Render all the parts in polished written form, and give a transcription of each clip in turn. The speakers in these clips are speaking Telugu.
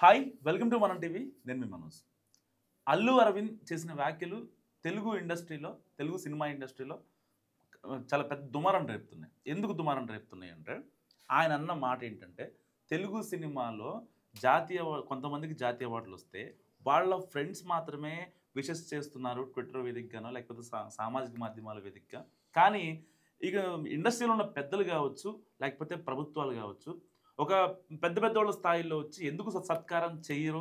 హాయ్ వెల్కమ్ టు మనం టీవీ. నేను మీ మనోజ్. అల్లు అరవింద్ చేసిన వ్యాఖ్యలు తెలుగు ఇండస్ట్రీలో, తెలుగు సినిమా ఇండస్ట్రీలో చాలా పెద్ద దుమారం రేపుతున్నాయి. ఎందుకు దుమారం రేపుతున్నాయి అంటే ఆయన అన్న మాట ఏంటంటే తెలుగు సినిమాలో కొంతమందికి జాతీయ అవార్డులు వస్తే వాళ్ళ ఫ్రెండ్స్ మాత్రమే విషెస్ చేస్తున్నారు ట్విట్టర్ వేదికగానో లేకపోతే సామాజిక మాధ్యమాల వేదికగా. కానీ ఇక ఇండస్ట్రీలో ఉన్న పెద్దలు కావచ్చు లేకపోతే ప్రభుత్వాలు కావచ్చు ఒక పెద్ద పెద్దోళ్ళ స్థాయిలో వచ్చి ఎందుకు సత్కారం చెయ్యరు,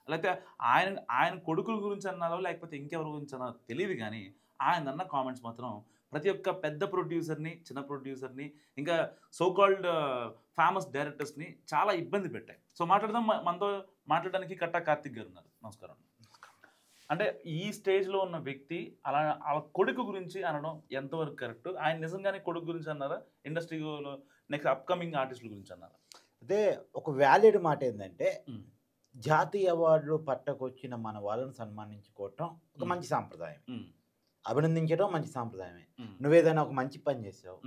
లేకపోతే ఆయన ఆయన కొడుకుల గురించి అన్నారో లేకపోతే ఇంకెవరి గురించి అన్నారో తెలియదు. కానీ ఆయన అన్న కామెంట్స్ మాత్రం ప్రతి ఒక్క పెద్ద ప్రొడ్యూసర్ని, చిన్న ప్రొడ్యూసర్ని, ఇంకా సోకాల్డ్ ఫేమస్ డైరెక్టర్స్ని చాలా ఇబ్బంది పెట్టాయి. సో మాట్లాడదాం. మనతో మాట్లాడడానికి కట్టా కార్తిక్ గారు ఉన్నారు. నమస్కారం. అంటే ఈ స్టేజ్లో ఉన్న వ్యక్తి అలా వాళ్ళ కొడుకు గురించి అనడం ఎంతవరకు కరెక్ట్? ఆయన నిజంగానే కొడుకు గురించి అన్నారా, ఇండస్ట్రీలో నెక్స్ట్ అప్కమింగ్ ఆర్టిస్టుల గురించి అన్నారా? అదే ఒక వ్యాలిడ్ మాట ఏంటంటే జాతీయ అవార్డులు పట్టకొచ్చిన మన వాళ్ళని సన్మానించుకోవటం ఒక మంచి సాంప్రదాయం, అభినందించడం మంచి సాంప్రదాయమే. నువ్వేదైనా ఒక మంచి పని చేసావు,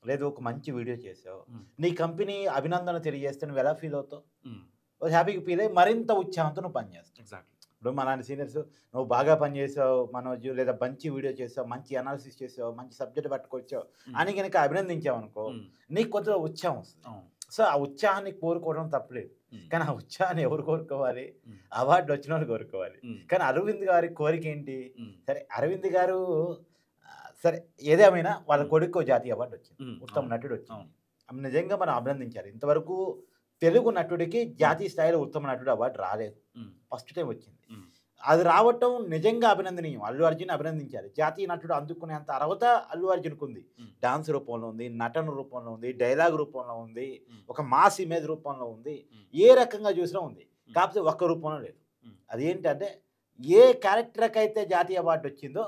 లేదా ఒక మంచి వీడియో చేసావు, నీ కంపెనీ అభినందన తెలియజేస్తే నువ్వు ఎలా ఫీల్ అవుతావు? హ్యాపీగా ఫీల్ అయ్యి మరింత ఉత్సాహంతో నువ్వు పని చేస్తావు. ఎగ్జాక్ట్లీ. ఇప్పుడు మా నాన్న సీనియర్స్ నువ్వు బాగా పనిచేసావు మనోజు, లేదా మంచి వీడియో చేసావు, మంచి అనాలిసిస్ చేసావు, మంచి సబ్జెక్ట్ పట్టుకొచ్చావు అని కనుక అభినందించావు అనుకో, నీకు కొంచెం ఉత్సాహం వస్తుంది. సో ఆ ఉత్సాహాన్ని కోరుకోవడం తప్పలేదు. కానీ ఆ ఉత్సాహాన్ని ఎవరు కోరుకోవాలి? అవార్డు వచ్చిన వాళ్ళు కోరుకోవాలి. కానీ అరవింద్ గారి కోరిక ఏంటి? సరే అరవింద్ గారు సరే ఏదేమైనా వాళ్ళ కొడుకు జాతీయ అవార్డు వచ్చింది, ఉత్తమ నటుడు వచ్చింది. నిజంగా మనం అభినందించాలి. ఇంతవరకు తెలుగు నటుడికి జాతీయ స్థాయిలో ఉత్తమ నటుడు అవార్డు రాలేదు, ఫస్ట్ టైం వచ్చింది. అది రావటం నిజంగా అభినందనీయం. అల్లు అర్జున్ అభినందించాలి. జాతీయ నటుడు అందుకునేంత అర్హత అల్లు అర్జున్కు ఉంది. డాన్స్ రూపంలో ఉంది, నటన రూపంలో ఉంది, డైలాగ్ రూపంలో ఉంది, ఒక మాస్ ఇమేజ్ రూపంలో ఉంది, ఏ రకంగా చూసినా ఉంది. కాకపోతే ఒక్క రూపంలో లేదు. అదేంటంటే ఏ క్యారెక్టర్కి అయితే జాతీయ అవార్డు వచ్చిందో,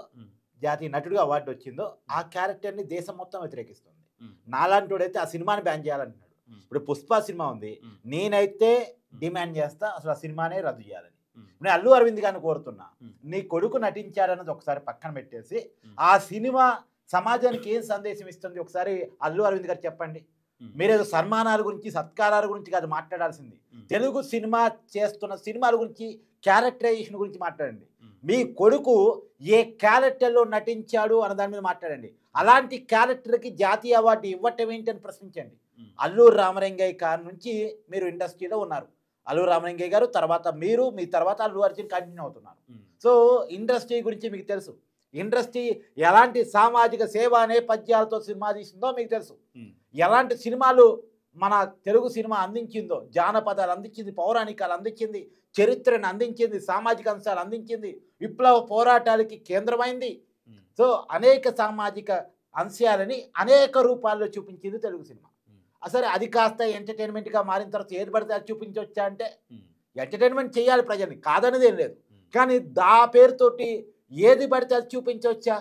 జాతీయ నటుడిగా అవార్డు వచ్చిందో ఆ క్యారెక్టర్ని దేశం మొత్తం వ్యతిరేకిస్తుంది. నాలాంటివాడైతే ఆ సినిమాని బ్యాన్ చేయాలంటున్నాడు. ఇప్పుడు పుష్ప సినిమా ఉంది, నేనైతే డిమాండ్ చేస్తా అసలు ఆ సినిమానే రద్దు చేయాలని. నేను అల్లు అరవింద్ గారిని కోరుతున్నా, నీ కొడుకు నటించాడన్నది ఒకసారి పక్కన పెట్టేసి ఆ సినిమా సమాజానికి ఏం సందేశం ఇస్తుంది ఒకసారి అల్లు అరవింద్ గారు చెప్పండి. మీరేదో సన్మానాల గురించి సత్కారాల గురించి కాదు మాట్లాడాల్సింది, తెలుగు సినిమా చేస్తున్న సినిమాల గురించి, క్యారెక్టరైజేషన్ గురించి మాట్లాడండి. మీ కొడుకు ఏ క్యారెక్టర్లో నటించాడు అన్న దాని మీద మాట్లాడండి. అలాంటి క్యారెక్టర్కి జాతీయ అవార్డు ఇవ్వటం ఏంటని ప్రశ్నించండి. అల్లూరు రామలింగయ్య గారి నుంచి మీరు ఇండస్ట్రీలో ఉన్నారు, అల్లూరు రామలింగయ్య గారు తర్వాత మీరు, మీ తర్వాత అల్లు అర్జున్ కంటిన్యూ అవుతున్నారు. సో ఇండస్ట్రీ గురించి మీకు తెలుసు, ఇండస్ట్రీ ఎలాంటి సామాజిక సేవా నేపథ్యాలతో సినిమా తీసిందో మీకు తెలుసు, ఎలాంటి సినిమాలు మన తెలుగు సినిమా అందించిందో, జానపదాలు అందించింది, పౌరాణికాలు అందించింది, చరిత్రను అందించింది, సామాజిక అంశాలు అందించింది, విప్లవ పోరాటాలకి కేంద్రమైంది. సో అనేక సామాజిక అంశాలని అనేక రూపాల్లో చూపించింది తెలుగు సినిమా. సరే అది కాస్త ఎంటర్టైన్మెంట్గా మారిన తర్వాత ఏది పడితే అది చూపించవచ్చా అంటే ఎంటర్టైన్మెంట్ చేయాలి ప్రజల్ని, కాదనేది ఏం లేదు. కానీ దా పేరుతోటి ఏది పడితే అది చూపించవచ్చా?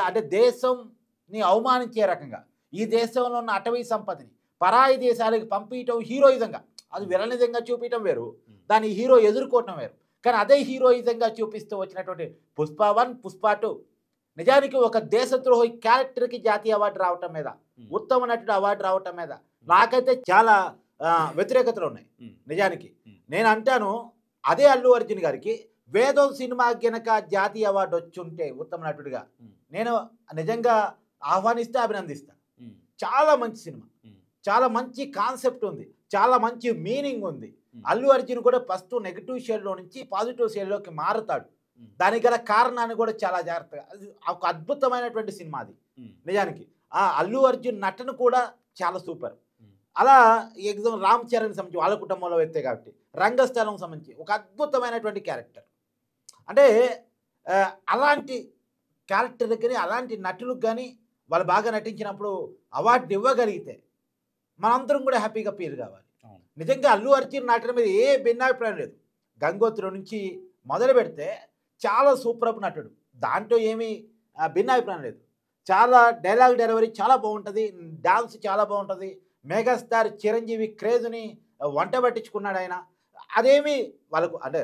అంటే దేశంని అవమానించే రకంగా ఈ దేశంలో ఉన్న అటవీ సంపదని పరాయి దేశాలకు పంపించడం హీరోయిజంగా, అది విలనిజంగా చూపించడం వేరు, దాన్ని హీరో ఎదుర్కోవటం వేరు. కానీ అదే హీరోయిజంగా చూపిస్తూ వచ్చినటువంటి పుష్ప 1, పుష్ప 2 నిజానికి ఒక దేశద్రోహి క్యారెక్టర్కి జాతీయ అవార్డు రావటం మీద, ఉత్తమ నటుడు అవార్డు రావటం మీద నాకైతే చాలా వ్యతిరేకతలు ఉన్నాయి. నిజానికి నేను అంటాను, అదే అల్లు అర్జున్ గారికి వేదం సినిమా గనక జాతీయ అవార్డు వచ్చి ఉంటే ఉత్తమ నటుడిగా నేను నిజంగా ఆహ్వానిస్తే అభినందిస్తాను. చాలా మంచి సినిమా, చాలా మంచి కాన్సెప్ట్ ఉంది, చాలా మంచి మీనింగ్ ఉంది. అల్లు అర్జున్ కూడా ఫస్ట్ నెగిటివ్ షేడ్లో నుంచి పాజిటివ్ షేడ్లోకి మారుతాడు. దానికి గల కారణాన్ని కూడా చాలా జాగ్రత్తగా, ఒక అద్భుతమైనటువంటి సినిమా అది. నిజానికి ఆ అల్లు అర్జున్ నటన కూడా చాలా సూపర్. అలా ఎగ్జామ్ రామ్ చరణ్ సంబంధించి వాళ్ళ కుటుంబంలో వ్యక్తే కాబట్టి రంగస్థలం సంబంధించి ఒక అద్భుతమైనటువంటి క్యారెక్టర్. అంటే అలాంటి క్యారెక్టర్కి కానీ అలాంటి నటులకు కానీ వాళ్ళు బాగా నటించినప్పుడు అవార్డు ఇవ్వగలిగితే మనందరం కూడా హ్యాపీగా ఫీల్ కావాలి. నిజంగా అల్లు అర్జున్ నటన మీద ఏ భిన్నాభిప్రాయం లేదు. గంగోత్రి నుంచి మొదలు పెడితే చాలా సూపర్ నటుడు, దాంట్లో ఏమీ భిన్నాభిప్రాయం లేదు. చాలా డైలాగ్ డెలివరీ చాలా బాగుంటుంది, డాన్స్ చాలా బాగుంటుంది. మెగాస్టార్ చిరంజీవి క్రేజ్ని వంట పట్టించుకున్నాడు ఆయన. అదేమి వాళ్ళకు అంటే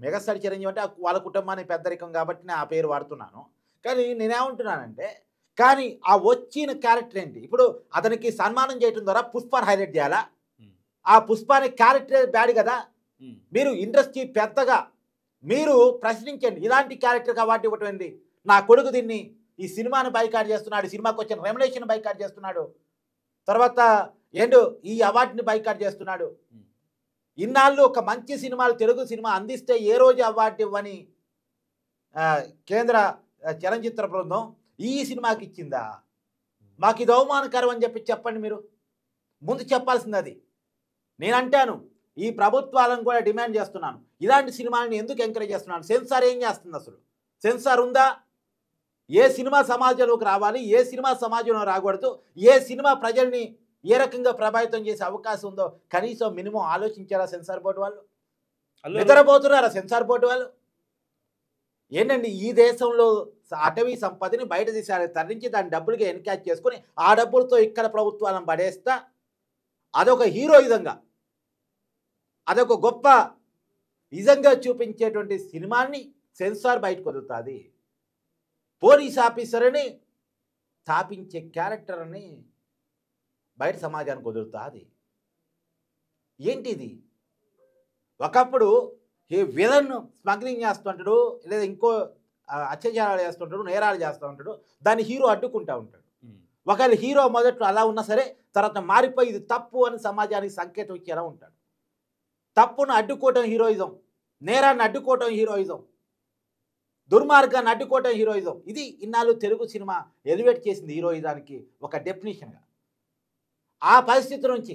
మెగాస్టార్ చిరంజీవి అంటే వాళ్ళ కుటుంబానికి పెద్దరికం కాబట్టి నేను ఆ పేరు వాడుతున్నాను. కానీ నేనేమంటున్నానంటే, కానీ ఆ వచ్చిన క్యారెక్టర్ ఏంటి? ఇప్పుడు అతనికి సన్మానం చేయడం ద్వారా పుష్పని హైలైట్ చేయాలా? ఆ పుష్పాని క్యారెక్టర్ బ్యాడ్ కదా, మీరు ఇండస్ట్రీ పెద్దగా మీరు ప్రశ్నించండి. ఇలాంటి క్యారెక్టర్కి అవార్డు ఇవ్వటం ఏంది? నా కొడుకు దీన్ని ఈ సినిమాను బైకాట్ చేస్తున్నాడు, సినిమాకి వచ్చిన రెమ్యునేషన్ బైకాట్ చేస్తున్నాడు, తర్వాత ఏంటో ఈ అవార్డుని బైకాట్ చేస్తున్నాడు. ఇన్నాళ్ళు ఒక మంచి సినిమాలు తెలుగు సినిమా అందిస్తే ఏ రోజు అవార్డు ఇవ్వని కేంద్ర చలనచిత్ర బృందం ఈ సినిమాకి ఇచ్చిందా? మాకు ఇది అవమానకరం అని చెప్పండి. మీరు ముందు చెప్పాల్సింది అది. నేను అంటాను, ఈ ప్రభుత్వాలను కూడా డిమాండ్ చేస్తున్నాను, ఇలాంటి సినిమాలను ఎందుకు ఎంకరేజ్ చేస్తున్నాను? సెన్సార్ ఏం చేస్తుంది? అసలు సెన్సార్ ఉందా? ఏ సినిమా సమాజంలోకి రావాలి, ఏ సినిమా సమాజంలో రాకూడదు, ఏ సినిమా ప్రజల్ని ఏ రకంగా ప్రభావితం చేసే అవకాశం ఉందో కనీసం మినిమం ఆలోచించారా సెన్సార్ బోర్డు వాళ్ళు? నిద్రపోతున్నారా సెన్సార్ బోర్డు వాళ్ళు? ఏంటండి, ఈ దేశంలో అటవీ సంపదని బయట దేశాలకు తరలించి దాని డబ్బులుగా ఎన్కాచ్ చేసుకుని ఆ డబ్బులతో ఇక్కడ ప్రభుత్వాలను పడేస్తా అదొక హీరోయిజంగా, అదొక గొప్ప నిజంగా చూపించేటువంటి సినిమాని సెన్సార్ బయటకు వదులుతుంది. పోలీస్ ఆఫీసర్ అని స్థాపించే క్యారెక్టర్ అని బయట సమాజానికి వదులుతుంది. ఏంటిది? ఒకప్పుడు ఈ విలన్ స్మగ్లింగ్ చేస్తుంటాడు, లేదా ఇంకో అత్యాచారాలు చేస్తుంటాడు, నేరాలు చేస్తూ ఉంటాడు, దాన్ని హీరో అడ్డుకుంటూ ఉంటాడు. ఒకవేళ హీరో మొదట్లో అలా ఉన్నా సరే తర్వాత మారిపోయి ఇది తప్పు అని సమాజానికి సంకేతం ఇచ్చేలా ఉంటాడు. తప్పును అడ్డుకోవటం హీరోయిజం, నేరాన్ని అడ్డుకోవటం హీరోయిజం, దుర్మార్గాన్ని అడ్డుకోవటం హీరోయిజం. ఇది ఇన్నాళ్ళు తెలుగు సినిమా ఎలివేట్ చేసింది హీరోయిజానికి ఒక డెఫినేషన్గా. ఆ పరిస్థితి నుంచి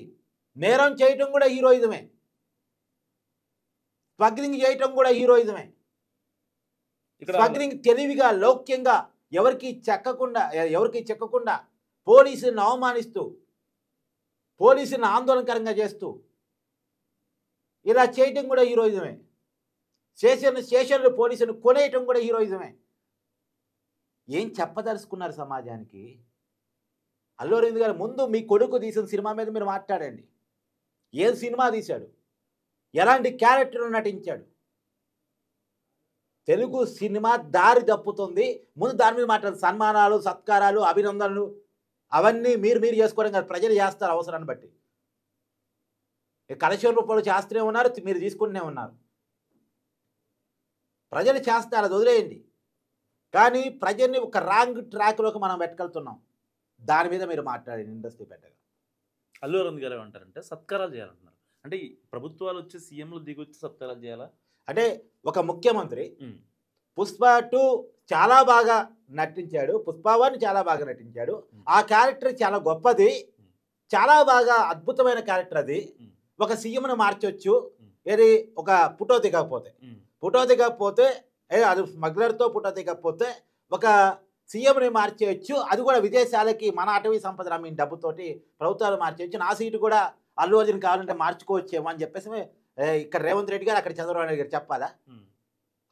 నేరం చేయటం కూడా హీరోయిజమే, స్మగ్లింగ్ చేయటం కూడా హీరోయిజమే. స్మగ్లింగ్ తెలివిగా లౌక్యంగా ఎవరికి చెక్కకుండా పోలీసులను అవమానిస్తూ పోలీసులను ఆందోళనకరంగా చేస్తూ ఇలా చేయటం కూడా హీరోయిజమే. స్టేషన్లు పోలీసులను కొనేయటం కూడా హీరోయిజమే. ఏం చెప్పదలుచుకున్నారు సమాజానికి? అల్లు అరవింద్ గారు ముందు మీ కొడుకు తీసిన సినిమా మీద మీరు మాట్లాడండి. ఏం సినిమా తీశాడు, ఎలాంటి క్యారెక్టర్ నటించాడు? తెలుగు సినిమా దారి తప్పుతుంది, ముందు దాని మీద మాట్లాడు. సన్మానాలు, సత్కారాలు, అభినందనలు అవన్నీ మీరు చేసుకోవడం కాదు, ప్రజలు చేస్తారు అవసరాన్ని బట్టి. కలెక్షన్ రూపాయలు చేస్తూనే ఉన్నారు, మీరు తీసుకుంటూనే ఉన్నారు. ప్రజలు చేస్తారు, అది వదిలేయండి. కానీ ప్రజల్ని ఒక రాంగ్ ట్రాక్లోకి మనం పెట్టగలుగుతున్నాం. దాని మీద మీరు మాట్లాడండి ఇండస్ట్రీ పెట్టగా. అల్లు అరవింద్ గారు ఏమంటారంటే సత్కారాలు చేయాలంటున్నారు. అంటే ఈ ప్రభుత్వాలు వచ్చి సీఎంలు దిగొచ్చి సత్కారాలు చేయాలా? అంటే ఒక ముఖ్యమంత్రి పుష్ప 2 చాలా బాగా నటించాడు, పుష్ప 1 చాలా బాగా నటించాడు. ఆ క్యారెక్టర్ చాలా గొప్పది, చాలా బాగా అద్భుతమైన క్యారెక్టర్ అది. ఒక సీఎంను మార్చొచ్చు, ఏది ఒక ఫోటో దిగకపోతే అది స్మగ్లర్తో ఫోటో దిగకపోతే ఒక సీఎంని మార్చేయచ్చు. అది కూడా విదేశాలకి మన అటవీ సంపద రమ్మిన డబ్బుతోటి ప్రభుత్వాలు మార్చేయచ్చు. నా సీటు కూడా అల్లు అర్జున్ కావాలంటే మార్చుకోవచ్చేమో అని చెప్పేసి ఇక్కడ రేవంత్ రెడ్డి గారు, అక్కడ చంద్రబాబు నాయుడు గారు చెప్పాలా?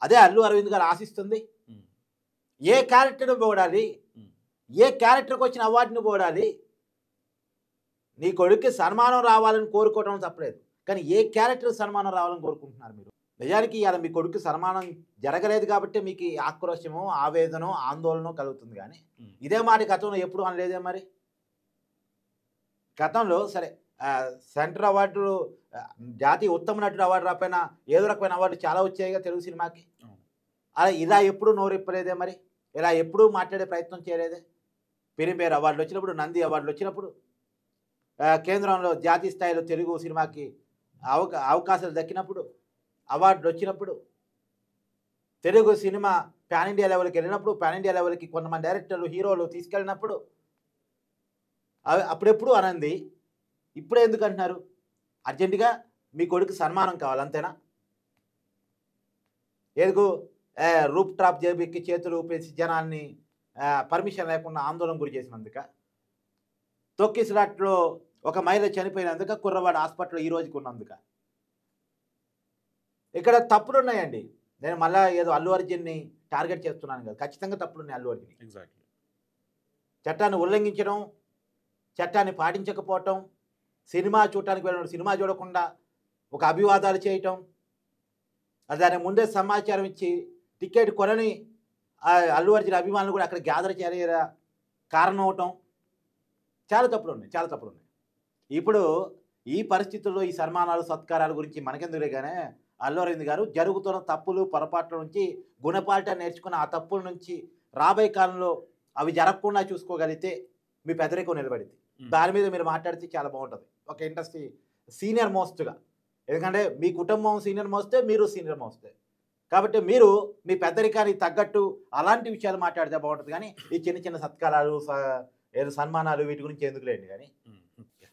అదే అల్లు అరవింద్ గారు ఆశిస్తుంది. ఏ క్యారెక్టర్ను పోడాలి, ఏ క్యారెక్టర్కి వచ్చిన అవార్డును పోడాలి. నీ కొడుక్కి సన్మానం రావాలని కోరుకోవడం తప్పలేదు, కానీ ఏ క్యారెక్టర్ సన్మానం రావాలని కోరుకుంటున్నారు మీరు? నిజానికి ఇవాళ మీ కొడుకు సన్మానం జరగలేదు కాబట్టి మీకు ఆక్రోశమో, ఆవేదనో, ఆందోళన కలుగుతుంది. కానీ ఇదే మాట గతంలో ఎప్పుడు అనలేదే మరి? గతంలో సరే సెంటర్ అవార్డులు, జాతీయ ఉత్తమ నటుడు అవార్డు రాకపోయినా ఏదో రకమైన అవార్డు చాలా వచ్చాయిగా తెలుగు సినిమాకి. అలా ఇలా ఎప్పుడు నోరెప్పలేదే మరి? ఇలా ఎప్పుడూ మాట్లాడే ప్రయత్నం చేయలేదే? పెరిమేర్ అవార్డులు వచ్చినప్పుడు, నంది అవార్డులు వచ్చినప్పుడు, కేంద్రంలో జాతీయ స్థాయిలో తెలుగు సినిమాకి అవకాశాలు దక్కినప్పుడు, అవార్డులు వచ్చినప్పుడు, తెలుగు సినిమా పాన్ ఇండియా లెవెల్కి వెళ్ళినప్పుడు, పాన్ ఇండియా లెవెల్కి కొంతమంది డైరెక్టర్లు, హీరోలు తీసుకెళ్ళినప్పుడు అప్పుడెప్పుడు అనంది. ఇప్పుడే ఎందుకు అంటున్నారు? అర్జెంటుగా మీ కొడుకు సన్మానం కావాలి అంతేనా? ఏదుగు రూప్ టాప్ జేబీకి చేతులు ఊపేసి జనాన్ని పర్మిషన్ లేకుండా ఆందోళన గురి చేసినందుక? తొక్కిసలాట్లో ఒక మహిళ చనిపోయినందుక? కుర్రవాడు హాస్పిటల్లో ఈ రోజుకి ఉన్నందుక? ఇక్కడ తప్పులు ఉన్నాయండి. నేను మళ్ళీ ఏదో అల్లు అర్జున్ని టార్గెట్ చేస్తున్నాను కదా, ఖచ్చితంగా తప్పులు ఉన్నాయి అల్లు అర్జున్. ఎగ్జాక్ట్లీ. చట్టాన్ని ఉల్లంఘించడం, చట్టాన్ని పాటించకపోవటం, సినిమా చూడటానికి వెళ్ళడం, సినిమా చూడకుండా ఒక అభివాదాలు చేయటం, దాని ముందే సమాచారం ఇచ్చి టికెట్ కొనని అల్లు అర్జున్ అభిమానులు కూడా అక్కడ గ్యాదర్ చేయ కారణం అవటం, చాలా తప్పులు ఉన్నాయి. ఇప్పుడు ఈ పరిస్థితుల్లో ఈ సన్మానాలు సత్కారాల గురించి మనకెందుకులే కానీ అల్లు అరవింద్ గారు జరుగుతున్న తప్పులు పొరపాట్ల నుంచి గుణపాఠం నేర్చుకున్న ఆ తప్పుల నుంచి రాబోయే కాలంలో అవి జరగకుండా చూసుకోగలిగితే మీ పెదరికం నిలబడింది. దాని మీద మీరు మాట్లాడితే చాలా బాగుంటుంది ఒక ఇండస్ట్రీ సీనియర్ మోస్ట్గా. ఎందుకంటే మీ కుటుంబం సీనియర్ మోస్తే మీరు సీనియర్ మోస్తే కాబట్టి మీరు మీ పెద్దరికానికి తగ్గట్టు అలాంటి విషయాలు మాట్లాడితే బాగుంటుంది. కానీ ఈ చిన్న చిన్న సత్కారాలు ఏదో సన్మానాలు వీటి గురించి ఎందుకు లేండి. కానీ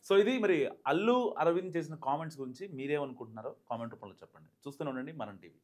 సో ఇది మరి అల్లు అరవింద్ చేసిన కామెంట్స్ గురించి మీరేమనుకుంటున్నారో కామెంట్ రూపంలో చెప్పండి. చూస్తూనే ఉండండి మనం టీవీ.